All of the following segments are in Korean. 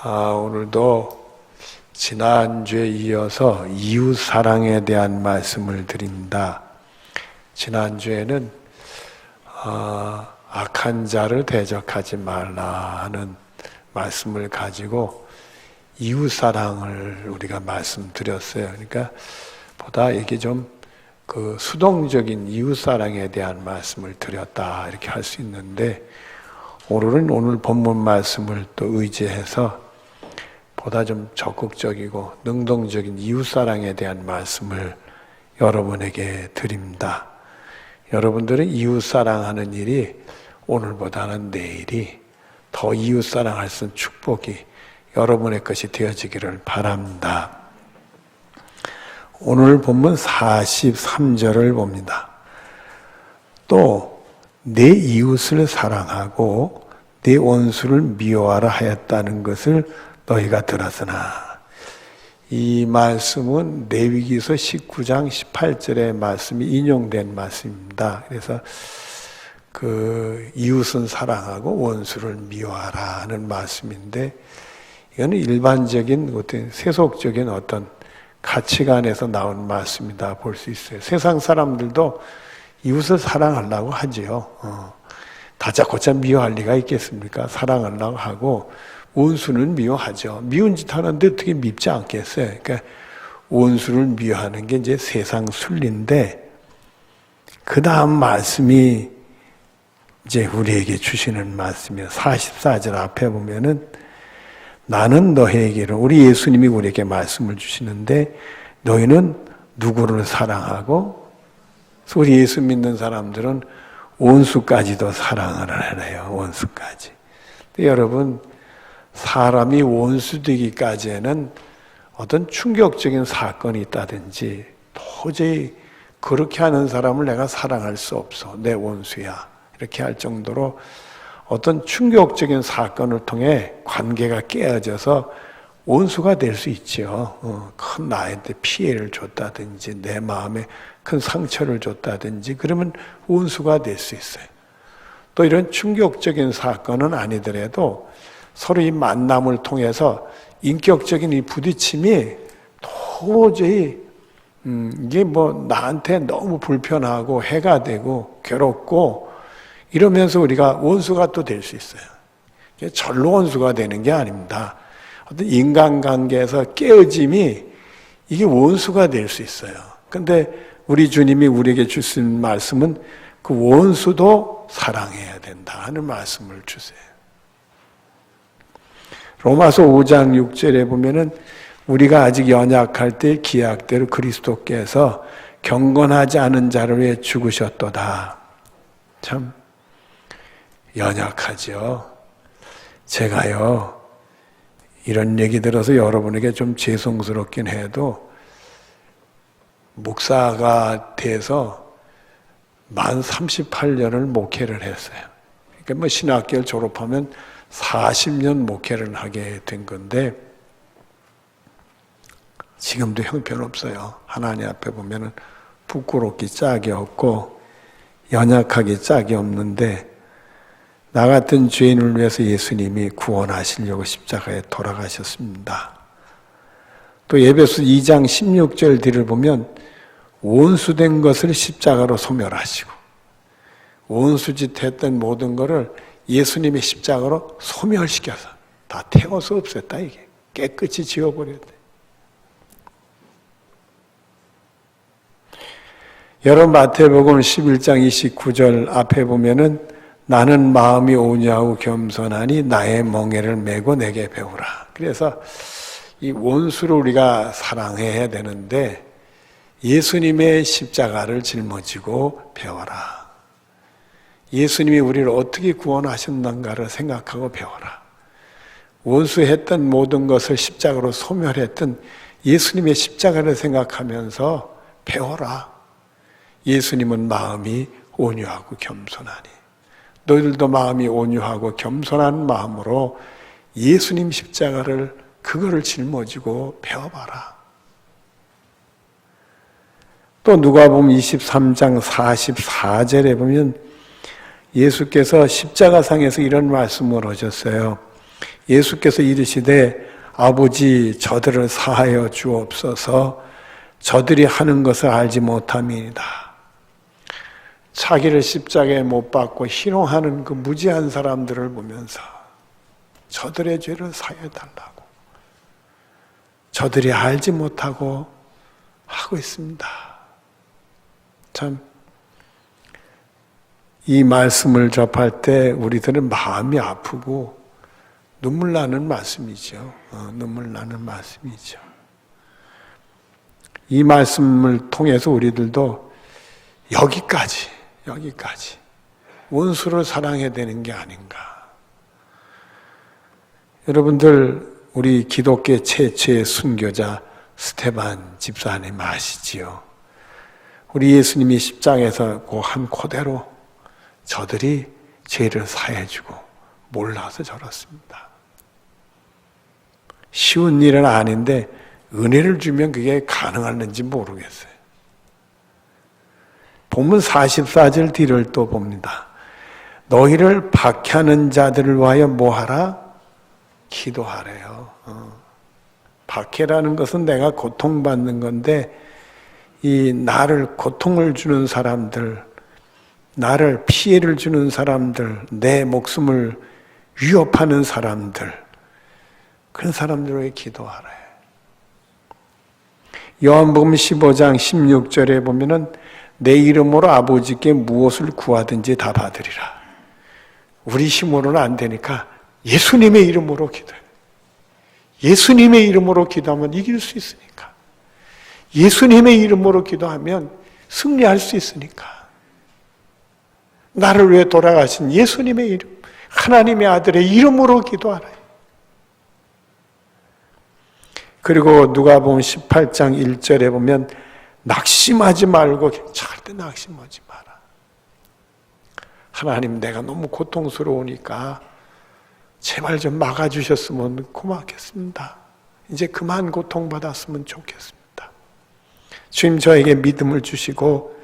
오늘도 지난주에 이어서 이웃 사랑에 대한 말씀을 드립니다. 지난주에는 악한 자를 대적하지 말라 하는 말씀을 가지고 이웃 사랑을 우리가 말씀드렸어요. 그러니까 보다 이게 좀 수동적인 이웃 사랑에 대한 말씀을 드렸다 이렇게 할 수 있는데, 오늘은 오늘 본문 말씀을 또 의지해서 보다 좀 적극적이고 능동적인 이웃사랑에 대한 말씀을 여러분에게 드립니다. 여러분들은 이웃사랑하는 일이 오늘보다는 내일이 더 이웃사랑할 수 있는 축복이 여러분의 것이 되어지기를 바랍니다. 오늘 본문 43절을 봅니다. 또 내 이웃을 사랑하고 내 원수를 미워하라 하였다는 것을 너희가 들었으나, 이 말씀은 레위기서 19장 18절의 말씀이 인용된 말씀입니다. 그래서 이웃은 사랑하고 원수를 미워하라 하는 말씀인데, 이거는 일반적인 어떤 세속적인 어떤 가치관에서 나온 말씀이다 볼 수 있어요. 세상 사람들도 이웃을 사랑하려고 하지요. 다짜고짜 미워할 리가 있겠습니까? 사랑하려고 하고 원수는 미워하죠. 미운 짓 하는데 어떻게 밉지 않겠어요? 그러니까 원수를 미워하는 게 이제 세상 순리인데, 그 다음 말씀이 이제 우리에게 주시는 말씀이에요. 44절 앞에 보면은 나는 너희에게로, 우리 예수님이 우리에게 말씀을 주시는데, 너희는 누구를 사랑하고, 우리 예수 믿는 사람들은 원수까지도 사랑을 하래요. 원수까지. 근데 여러분, 사람이 원수 되기까지에는 어떤 충격적인 사건이 있다든지, 도저히 그렇게 하는 사람을 내가 사랑할 수 없어, 내 원수야, 이렇게 할 정도로 어떤 충격적인 사건을 통해 관계가 깨어져서 원수가 될 수 있죠. 큰 나한테 피해를 줬다든지 내 마음에 큰 상처를 줬다든지 그러면 원수가 될 수 있어요. 또 이런 충격적인 사건은 아니더라도 서로 이 만남을 통해서 인격적인 이 부딪힘이 도저히 이게 나한테 너무 불편하고 해가 되고 괴롭고 이러면서 우리가 원수가 또 될 수 있어요. 절로 원수가 되는 게 아닙니다. 어떤 인간관계에서 깨어짐이 이게 원수가 될 수 있어요. 근데 우리 주님이 우리에게 주신 말씀은 그 원수도 사랑해야 된다 하는 말씀을 주세요. 로마서 5장 6절에 보면은 우리가 아직 연약할 때 기약대로 그리스도께서 경건하지 않은 자를 위해 죽으셨도다. 참 연약하죠. 제가요, 이런 얘기 들어서 여러분에게 좀 죄송스럽긴 해도 목사가 돼서 만 38년을 목회를 했어요. 그러니까 신학교를 졸업하면 40년 목회를 하게 된 건데, 지금도 형편없어요. 하나님 앞에 보면은 부끄럽기 짝이 없고 연약하기 짝이 없는데, 나 같은 죄인을 위해서 예수님이 구원하시려고 십자가에 돌아가셨습니다. 또 에베소 2장 16절 뒤를 보면 원수된 것을 십자가로 소멸하시고, 원수짓 했던 모든 것을 예수님의 십자가로 소멸시켜서 다 태워서 없앴다. 이게 깨끗이 지워버렸다. 여러분, 마태복음 11장 29절 앞에 보면은 나는 마음이 온유하고 겸손하니 나의 멍에를 메고 내게 배우라. 그래서 이 원수를 우리가 사랑해야 되는데 예수님의 십자가를 짊어지고 배워라. 예수님이 우리를 어떻게 구원하셨는가를 생각하고 배워라. 원수했던 모든 것을 십자가로 소멸했던 예수님의 십자가를 생각하면서 배워라. 예수님은 마음이 온유하고 겸손하니 너희들도 마음이 온유하고 겸손한 마음으로 예수님 십자가를 그거를 짊어지고 배워봐라. 또 누가복음 23장 44절에 보면 예수께서 십자가상에서 이런 말씀을 하셨어요. 예수께서 이르시되 아버지 저들을 사하여 주옵소서 저들이 하는 것을 알지 못함이니이다. 자기를 십자가에 못 박고 희롱하는 그 무지한 사람들을 보면서 저들의 죄를 사해 달라고 저들이 알지 못하고 하고 있습니다. 참 이 말씀을 접할 때 우리들은 마음이 아프고 눈물 나는 말씀이죠. 눈물 나는 말씀이죠. 이 말씀을 통해서 우리들도 여기까지 원수를 사랑해야 되는 게 아닌가. 여러분들 우리 기독교 최초의 순교자 스테반 집사님 아시지요? 우리 예수님이 십장에서 그 한 코대로 저들이 죄를 사해주고 몰라서 저렇습니다. 쉬운 일은 아닌데 은혜를 주면 그게 가능할는지 모르겠어요. 본문 44절 뒤를 또 봅니다. 너희를 박해하는 자들을 위하여 뭐하라? 기도하래요. 박해라는 것은 내가 고통받는 건데 이 나를 고통을 주는 사람들, 나를 피해를 주는 사람들, 내 목숨을 위협하는 사람들, 그런 사람들에게 기도하래. 요한복음 15장 16절에 보면은 내 이름으로 아버지께 무엇을 구하든지 다 받으리라. 우리 힘으로는 안 되니까 예수님의 이름으로 기도해. 예수님의 이름으로 기도하면 이길 수 있으니까. 예수님의 이름으로 기도하면 승리할 수 있으니까. 나를 위해 돌아가신 예수님의 이름, 하나님의 아들의 이름으로 기도하라. 그리고 누가복음 18장 1절에 보면 낙심하지 말고 절대 낙심하지 마라. 하나님 내가 너무 고통스러우니까 제발 좀 막아주셨으면 고맙겠습니다. 이제 그만 고통받았으면 좋겠습니다. 주님 저에게 믿음을 주시고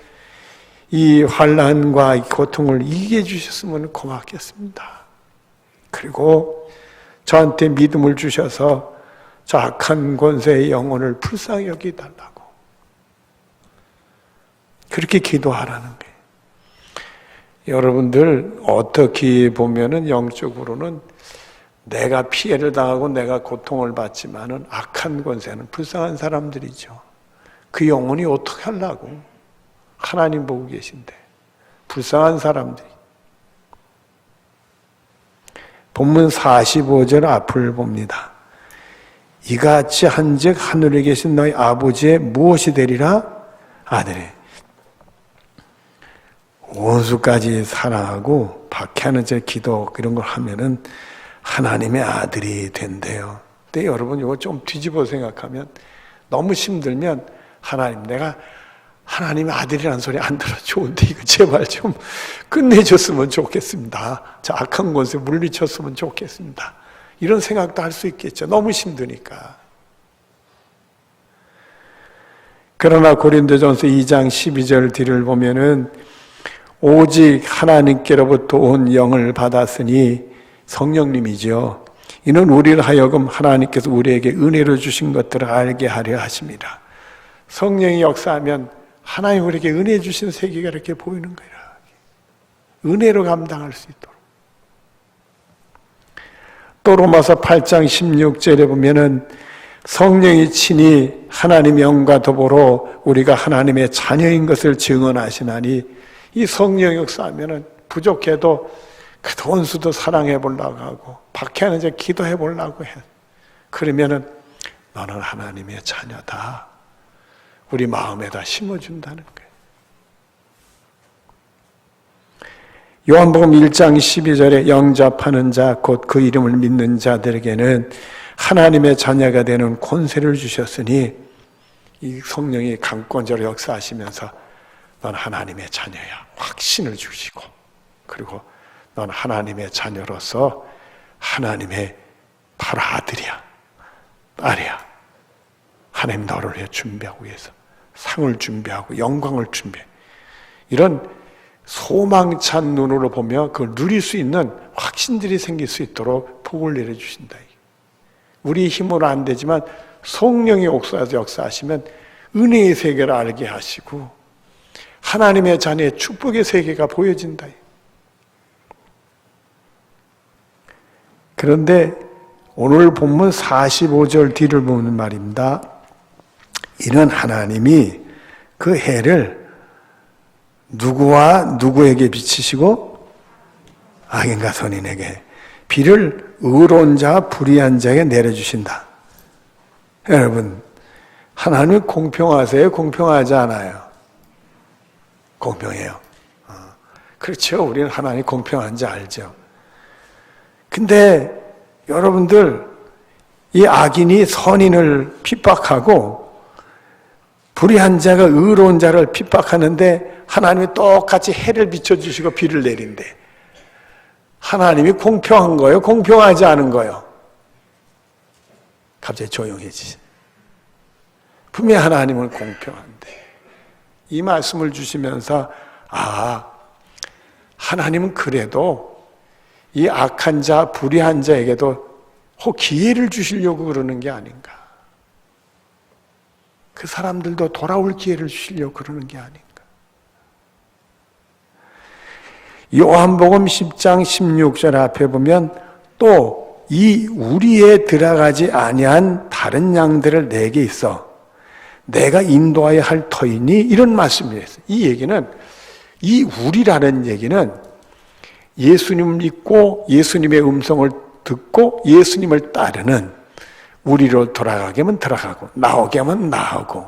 이 환난과 이 고통을 이기게 해주셨으면 고맙겠습니다. 그리고 저한테 믿음을 주셔서 저 악한 권세의 영혼을 불쌍히 여기달라고 그렇게 기도하라는 거예요. 여러분들 어떻게 보면은 영적으로는 내가 피해를 당하고 내가 고통을 받지만은 악한 권세는 불쌍한 사람들이죠. 그 영혼이 어떻게 하려고? 하나님 보고 계신데 불쌍한 사람들이. 본문 45절 앞을 봅니다. 이같이 한즉 하늘에 계신 너희 아버지의 무엇이 되리라? 아들이. 원수까지 사랑하고 박해하는 제 기도 이런 걸 하면은 하나님의 아들이 된대요. 근데 여러분 이거 좀 뒤집어 생각하면 너무 힘들면 하나님 내가 하나님의 아들이라는 소리 안 들어. 좋은데 이거 제발 좀 끝내줬으면 좋겠습니다. 저 악한 권세 물리쳤으면 좋겠습니다. 이런 생각도 할 수 있겠죠. 너무 힘드니까. 그러나 고린도전서 2장 12절 뒤를 보면은 오직 하나님께로부터 온 영을 받았으니 성령님이죠. 이는 우리를 하여금 하나님께서 우리에게 은혜로 주신 것들을 알게 하려 하십니다. 성령이 역사하면 하나님 우리에게 은혜 주신 세계가 이렇게 보이는 거예요. 은혜로 감당할 수 있도록. 또 로마서 8장 16절에 보면은 성령이 친히 하나님의 영과 더불어 우리가 하나님의 자녀인 것을 증언하시나니 이 성령 역사하면은 부족해도 그 원수도 사랑해 보려고 하고 박해하는 자 기도해 보려고 해. 그러면은 너는 하나님의 자녀다. 우리 마음에다 심어준다는 거예요. 요한복음 1장 12절에 영접하는 자 곧 그 이름을 믿는 자들에게는 하나님의 자녀가 되는 권세를 주셨으니 이 성령이 강권적으로 역사하시면서 넌 하나님의 자녀야 확신을 주시고 그리고 넌 하나님의 자녀로서 하나님의 바로 아들이야 딸이야. 하나님 너를 위해 준비하고 계셔. 상을 준비하고 영광을 준비해. 이런 소망찬 눈으로 보며 그걸 누릴 수 있는 확신들이 생길 수 있도록 복을 내려주신다. 우리 힘으로 안 되지만 성령이 역사하시면 은혜의 세계를 알게 하시고 하나님의 자녀의 축복의 세계가 보여진다. 그런데 오늘 본문 45절 뒤를 보는 말입니다. 이는 하나님이 그 해를 누구와 누구에게 비치시고 악인과 선인에게 비를 의로운 자와 불의한 자에게 내려주신다. 여러분, 하나님 공평하세요? 공평하지 않아요? 공평해요. 그렇죠. 우리는 하나님 공평한지 알죠. 근데 여러분들, 이 악인이 선인을 핍박하고 불의한 자가 의로운 자를 핍박하는데 하나님이 똑같이 해를 비춰주시고 비를 내린대. 하나님이 공평한 거예요? 공평하지 않은 거예요? 갑자기 조용해지죠. 분명히 하나님은 공평한데 이 말씀을 주시면서 하나님은 그래도 이 악한 자, 불의한 자에게도 혹 기회를 주시려고 그러는 게 아닌가. 그 사람들도 돌아올 기회를 주시려고 그러는 게 아닌가. 요한복음 10장 16절 앞에 보면 또 이 우리에 들어가지 아니한 다른 양들을 내게 있어 내가 인도하여 할 터이니 이런 말씀이 있어요. 이 얘기는 이 우리라는 얘기는 예수님을 믿고 예수님의 음성을 듣고 예수님을 따르는 우리로 돌아가게 하면 들어가고 나오게 하면 나오고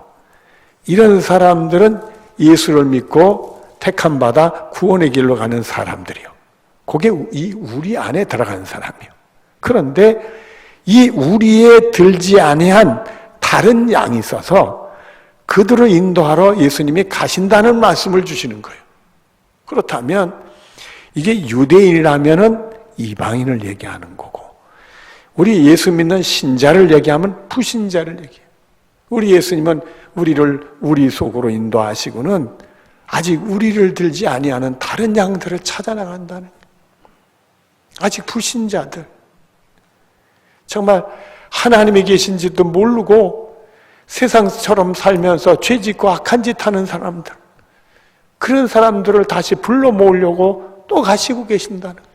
이런 사람들은 예수를 믿고 택함받아 구원의 길로 가는 사람들이요. 그게 이 우리 안에 들어가는 사람이요. 그런데 이 우리에 들지 아니한 다른 양이 있어서 그들을 인도하러 예수님이 가신다는 말씀을 주시는 거예요. 그렇다면 이게 유대인이라면은 이방인을 얘기하는 거고 우리 예수 믿는 신자를 얘기하면 불신자를 얘기해요. 우리 예수님은 우리를 우리 속으로 인도하시고는 아직 우리를 들지 아니하는 다른 양들을 찾아 나간다는 거예요. 아직 불신자들 정말 하나님이 계신지도 모르고 세상처럼 살면서 죄 짓고 악한 짓 하는 사람들 그런 사람들을 다시 불러 모으려고 또 가시고 계신다는 거예요.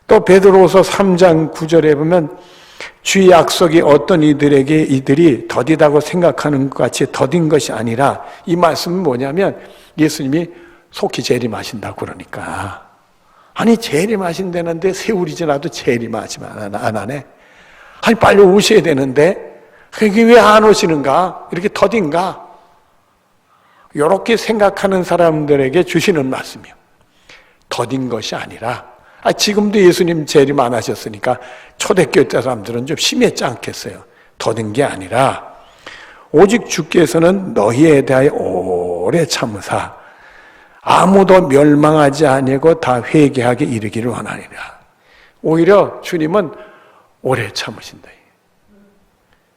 또 베드로후서 3장 9절에 보면 주의 약속이 어떤 이들에게 이들이 더디다고 생각하는 것 같이 더딘 것이 아니라 이 말씀은 뭐냐면 예수님이 속히 재림하신다고 그러니까 아니 재림하신다는데 세월이 지나도 재림하시면 안 하네. 아니 빨리 오셔야 되는데 그게 왜 안 오시는가? 이렇게 더딘가? 이렇게 생각하는 사람들에게 주시는 말씀이요. 더딘 것이 아니라 지금도 예수님 재림 안 하셨으니까 초대교회 사람들은 좀 심했지 않겠어요? 더딘 게 아니라 오직 주께서는 너희에 대하여 오래 참으사 아무도 멸망하지 아니하고 다 회개하게 이르기를 원하니라. 오히려 주님은 오래 참으신다.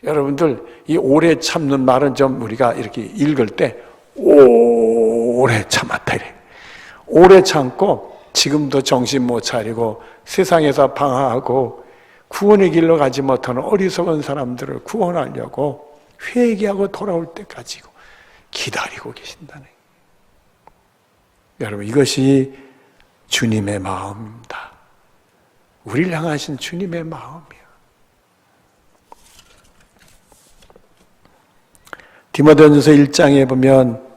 여러분들 이 오래 참는 말은 좀 우리가 이렇게 읽을 때 오래 참았다 이래. 오래 참고 지금도 정신 못 차리고 세상에서 방황하고 구원의 길로 가지 못하는 어리석은 사람들을 구원하려고 회개하고 돌아올 때까지 기다리고 계신다네. 여러분 이것이 주님의 마음입니다. 우리를 향하신 주님의 마음이야. 디모데전서 1장에 보면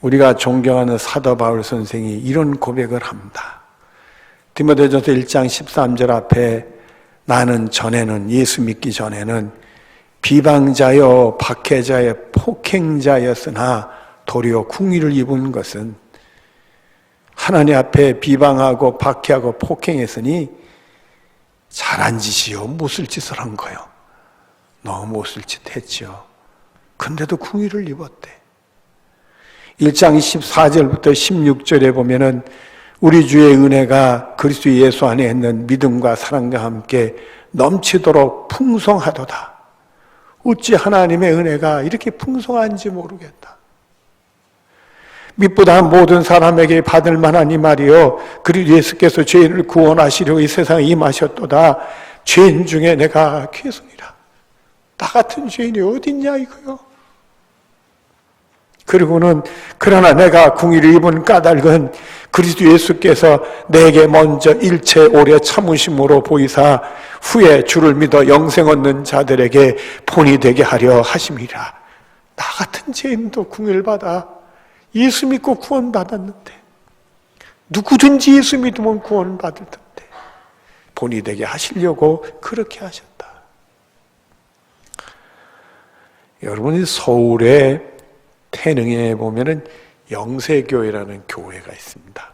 우리가 존경하는 사도 바울 선생이 이런 고백을 합니다. 디모데전서 1장 13절 앞에 나는 전에는 예수 믿기 전에는 비방자여 박해자여 폭행자였으나 도리어 궁의를 입은 것은 하나님 앞에 비방하고 박해하고 폭행했으니 잘한 짓이요 못쓸 짓을 한 거요. 너무 못쓸 짓 했죠. 근데도 궁의를 입었대. 1장 14절부터 16절에 보면은 우리 주의 은혜가 그리스도 예수 안에 있는 믿음과 사랑과 함께 넘치도록 풍성하도다. 어찌 하나님의 은혜가 이렇게 풍성한지 모르겠다. 빛보다 모든 사람에게 받을 만한 이 말이요 그리고 예수께서 죄인을 구원하시려고 이 세상에 임하셨도다. 죄인 중에 내가 귀하소니라. 나 같은 죄인이 어딨냐 이거요. 그리고는 그러나 내가 궁의를 입은 까닭은 그리스도 예수께서 내게 먼저 일체 오래 참으심으로 보이사 후에 주를 믿어 영생 얻는 자들에게 본이 되게 하려 하심이라. 나 같은 죄인도 궁의를 받아 예수 믿고 구원받았는데 누구든지 예수 믿으면 구원받을 텐데 본이 되게 하시려고 그렇게 하셨다. 여러분이 서울에 태능에 보면은 영세교회라는 교회가 있습니다.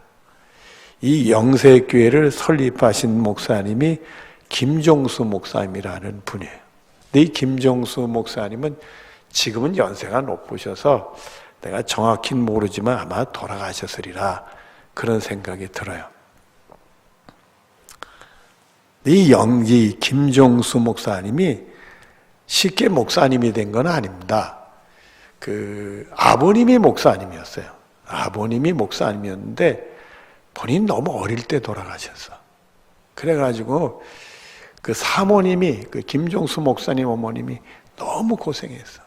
이 영세교회를 설립하신 목사님이 김종수 목사님이라는 분이에요. 근데 이 김종수 목사님은 지금은 연세가 높으셔서 내가 정확히는 모르지만 아마 돌아가셨으리라 그런 생각이 들어요. 이 김종수 목사님이 쉽게 목사님이 된 건 아닙니다. 아버님이 목사님이었어요. 아버님이 목사님이었는데 본인 너무 어릴 때 돌아가셨어. 그래가지고 그 사모님이 김종수 목사님 어머님이 너무 고생했어.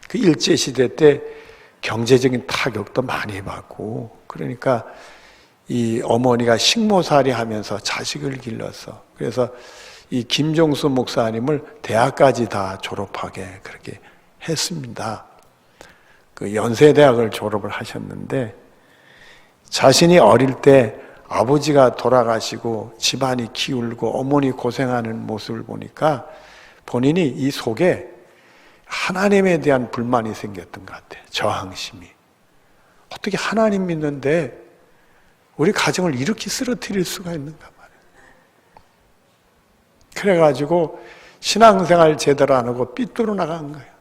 그 일제시대 때 경제적인 타격도 많이 받고 그러니까 이 어머니가 식모살이 하면서 자식을 길렀어. 그래서 이 김종수 목사님을 대학까지 다 졸업하게 그렇게 했습니다. 그 연세대학을 졸업을 하셨는데 자신이 어릴 때 아버지가 돌아가시고 집안이 기울고 어머니 고생하는 모습을 보니까 본인이 이 속에 하나님에 대한 불만이 생겼던 것 같아요. 저항심이. 어떻게 하나님 믿는데 우리 가정을 이렇게 쓰러뜨릴 수가 있는가 말이에요. 그래가지고 신앙생활 제대로 안 하고 삐뚤어 나간 거예요.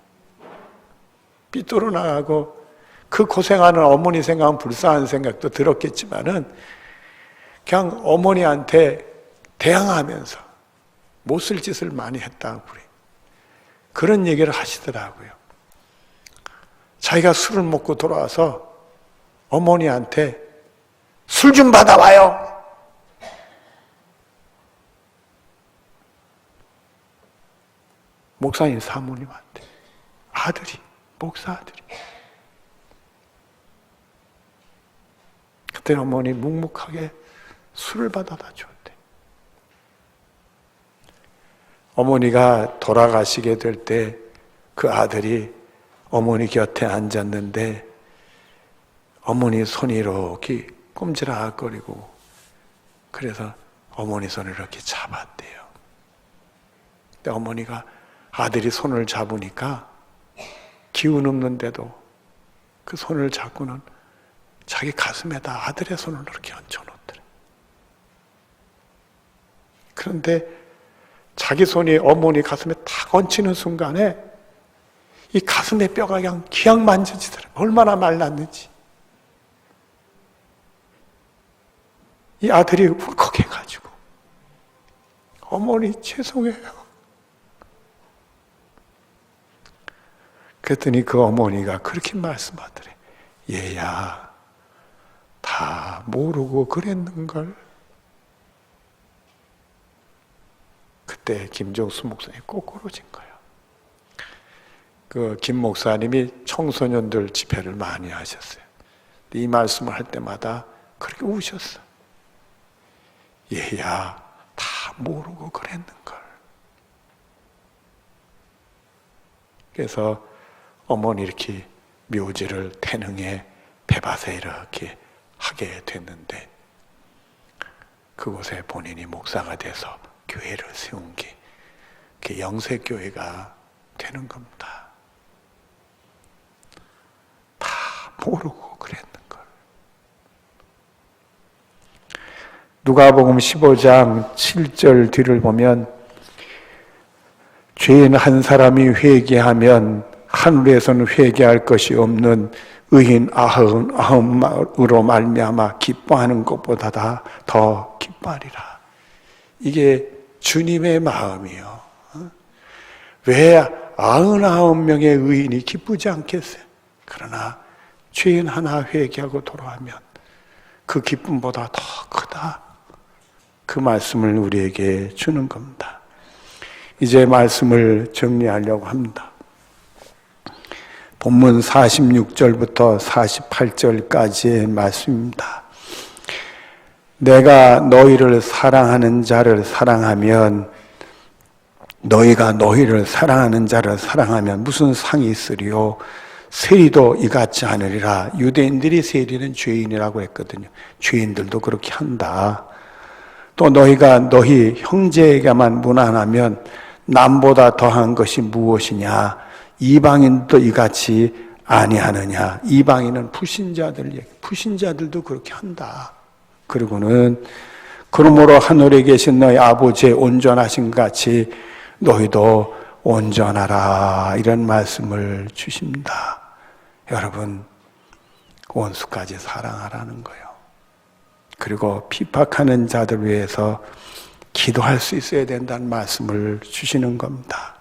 삐뚤어 나가고 그 고생하는 어머니 생각은 불쌍한 생각도 들었겠지만은 그냥 어머니한테 대항하면서 못쓸 짓을 많이 했다고 그래요. 그런 얘기를 하시더라고요. 자기가 술을 먹고 돌아와서 어머니한테 술 좀 받아와요. 목사님 사모님한테 아들이 목사 아들이 그때 어머니 묵묵하게 술을 받아다 줬대. 어머니가 돌아가시게 될 때 그 아들이 어머니 곁에 앉았는데 어머니 손이 이렇게 꼼지락거리고 그래서 어머니 손을 이렇게 잡았대요. 근데 어머니가 아들이 손을 잡으니까 기운 없는데도 그 손을 잡고는 자기 가슴에다 아들의 손을 이렇게 얹혀놓더래. 그런데 자기 손이 어머니 가슴에 탁 얹히는 순간에 이 가슴의 뼈가 그냥 기양 만져지더래. 얼마나 말랐는지. 이 아들이 울컥해가지고 어머니 죄송해요. 그랬더니 그 어머니가 그렇게 말씀하더래. 얘야, 다 모르고 그랬는걸. 그때 김종수 목사님이 꼬꾸러진 거예요. 그 김 목사님이 청소년들 집회를 많이 하셨어요. 이 말씀을 할 때마다 그렇게 우셨어. 얘야, 다 모르고 그랬는걸. 그래서 어머니 이렇게 묘지를 태능에 폐밭에 이렇게 하게 됐는데 그곳에 본인이 목사가 돼서 교회를 세운 게 그 영세교회가 되는 겁니다. 다 모르고 그랬는걸. 누가복음 15장 7절 뒤를 보면 죄인 한 사람이 회개하면 하늘에서는 회개할 것이 없는 의인 아흔으로 말미암아 기뻐하는 것보다 더 기뻐하리라. 이게 주님의 마음이요. 왜 99명의 의인이 기쁘지 않겠어요? 그러나 죄인 하나 회개하고 돌아오면 그 기쁨보다 더 크다. 그 말씀을 우리에게 주는 겁니다. 이제 말씀을 정리하려고 합니다. 본문 46절부터 48절까지의 말씀입니다. 내가 너희를 사랑하는 자를 사랑하면, 너희가 너희를 사랑하는 자를 사랑하면 무슨 상이 있으리요? 세리도 이같이 하느니라. 유대인들이 세리는 죄인이라고 했거든요. 죄인들도 그렇게 한다. 또 너희가 너희 형제에게만 무난하면 남보다 더한 것이 무엇이냐? 이방인도 이같이 아니하느냐? 이방인은 불신자들도 그렇게 한다. 그리고는 그러므로 하늘에 계신 너희 아버지의 온전하신 같이 너희도 온전하라. 이런 말씀을 주십니다. 여러분, 원수까지 사랑하라는 거예요. 그리고 핍박하는 자들 위해서 기도할 수 있어야 된다는 말씀을 주시는 겁니다.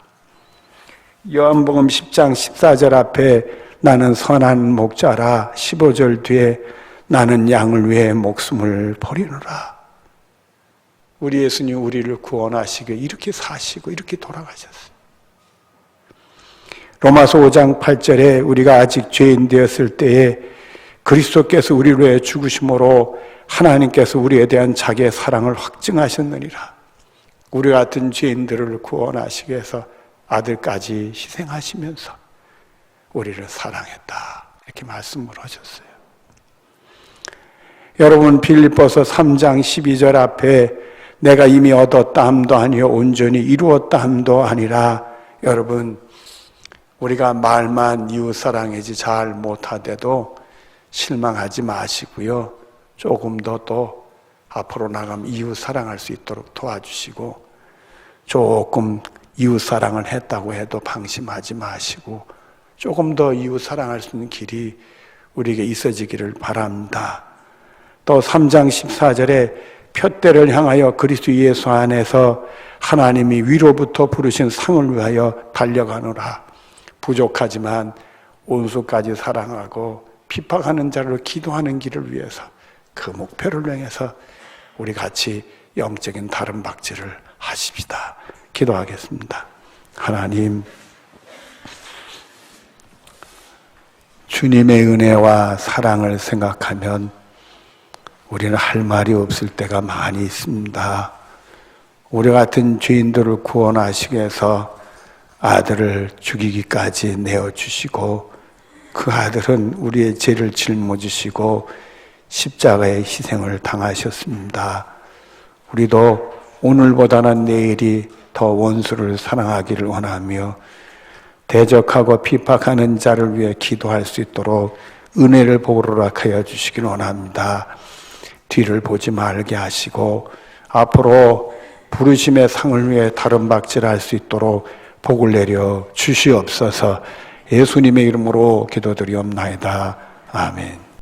요한복음 10장 14절 앞에 나는 선한 목자라, 15절 뒤에 나는 양을 위해 목숨을 버리노라. 우리 예수님 우리를 구원하시게 이렇게 사시고 이렇게 돌아가셨어요. 로마서 5장 8절에 우리가 아직 죄인 되었을 때에 그리스도께서 우리를 위해 죽으심으로 하나님께서 우리에 대한 자기의 사랑을 확증하셨느니라. 우리 같은 죄인들을 구원하시기 위해서 아들까지 희생하시면서 우리를 사랑했다. 이렇게 말씀을 하셨어요. 여러분, 빌립보서 3장 12절 앞에 내가 이미 얻었다 함도 아니요 온전히 이루었다 함도 아니라, 여러분, 우리가 말만 이웃사랑이지 잘 못하대도 실망하지 마시고요. 조금 더 또 앞으로 나가면 이웃사랑할 수 있도록 도와주시고, 조금 이웃사랑을 했다고 해도 방심하지 마시고 조금 더 이웃사랑할 수 있는 길이 우리에게 있어지기를 바랍니다. 또 3장 14절에 표대를 향하여 그리스도 예수 안에서 하나님이 위로부터 부르신 상을 위하여 달려가노라. 부족하지만 원수까지 사랑하고 핍박하는 자를 기도하는 길을 위해서, 그 목표를 향해서 우리 같이 영적인 다름박질을 하십시다. 기도하겠습니다. 하나님, 주님의 은혜와 사랑을 생각하면 우리는 할 말이 없을 때가 많이 있습니다. 우리 같은 죄인들을 구원하시기 위해서 아들을 죽이기까지 내어주시고, 그 아들은 우리의 죄를 짊어지시고 십자가의 희생을 당하셨습니다. 우리도 오늘보다는 내일이 더 원수를 사랑하기를 원하며 대적하고 핍박하는 자를 위해 기도할 수 있도록 은혜를 보호하여 주시기를 원합니다. 뒤를 보지 말게 하시고 앞으로 부르심의 상을 위해 다름박질할 수 있도록 복을 내려 주시옵소서. 예수님의 이름으로 기도드리옵나이다. 아멘.